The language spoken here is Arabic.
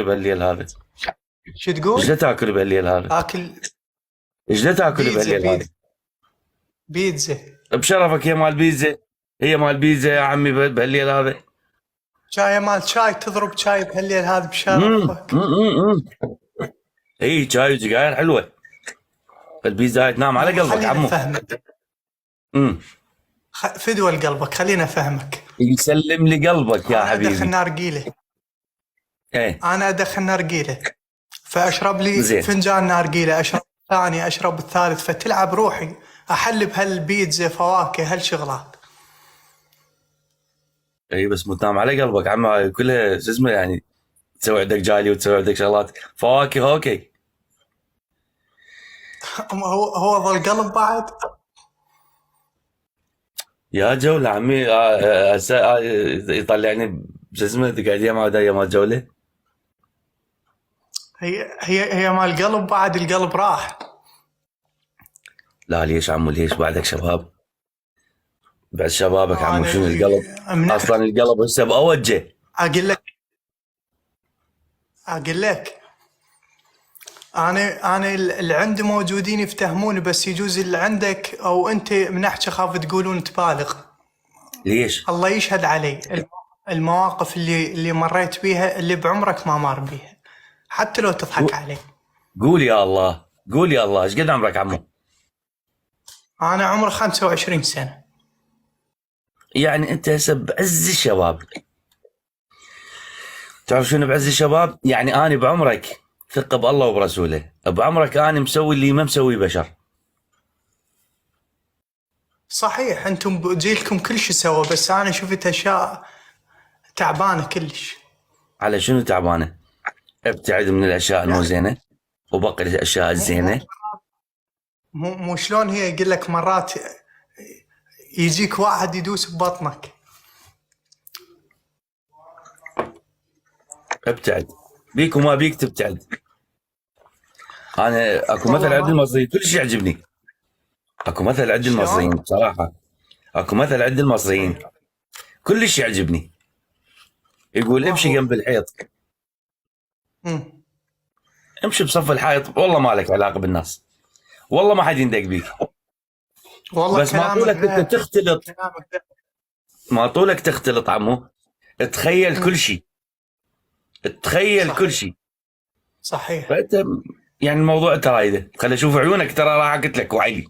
بهالليل هذا؟ شو ايش تقول؟ لا تاكل بهالليل هذا؟ اكل ايش لا تاكل بيتزا بهالليل هذا؟ بيتزا. بشرفك يا مال بيتزا، هي مال بيتزا يا عمي بهالليل هذا. شاي مال شاي، تضرب شاي بهالليل هذا امم بشرفك. اي شاي وسجاير حلوه. البيتزا هاي تنام على قلبك خلينا عمو. افهمك، امم فدوى لقلبك، خلينا افهمك. يسلم لي قلبك يا انا ادخن حبيبي. نارجيله، ايه انا ادخن نارجيله، فاشرب لي زين. فنجان نارجيله، اشرب الثاني، اشرب الثالث، فتلعب روحي احل بهالبيتزا فواكه هالشغلات. اي بس مو تنام على قلبك عمو، هاي كلها شو اسمه يعني، تسوي عندك جالي وتسوي عندك شغلات فواكه اوكي. هو ظل قلب بعد. يا جولة عمي يطلعني شو اسمه قاعد يا مال جولة. هي مال قلب بعد، القلب راح. لا ليش عمو، ليش بعدك شباب، بعد شبابك عمو، انا شنو القلب؟ اصلا القلب هسه باوجه. اقول لك انا اللي عندي موجودين يفتهموني، بس يجوز اللي عندك او انت من احكي خاف تقولون تبالغ. ليش؟ الله يشهد علي، المواقف اللي مريت بيها اللي بعمرك ما مر بيها، حتى لو تضحك علي. قول يا الله، قول يا الله، ايش قد عمرك عمو؟ انا عمري 25 سنة. يعني انت هسه بعز الشباب. تعرف شنو بعز الشباب؟ يعني انا بعمرك ثق بالله وبرسوله، بعمرك انا مسوي اللي ما مسوي بشر. صحيح انتم جيلكم كل شيء سوا، بس انا شفت اشياء تعبانة كلش. على شنو تعبانه؟ ابتعد من الاشياء المو زينه وبقي الاشياء الزينه. مو شلون هي، يقول لك مرات يجيك واحد يدوس ببطنك. ابتعد، بيك وما بيك تبتعد. انا اكو مثل عند المصريين كل شيء يعجبني. اكو مثل عند المصريين بصراحه، اكو مثل عند المصريين كل شيء يعجبني. يقول امشي جنب الحيط، امشي بصف الحائط، والله ما لك علاقه بالناس، والله ما حد يندق بيك. والله بس ما طولك انت تختلط، ما طولك تختلط عمو، تخيل كل شيء، تخيل كل شيء. صحيح. فانت يعني الموضوع ترى اذا خلي اشوف عيونك، ترى راح قلت لك وعي.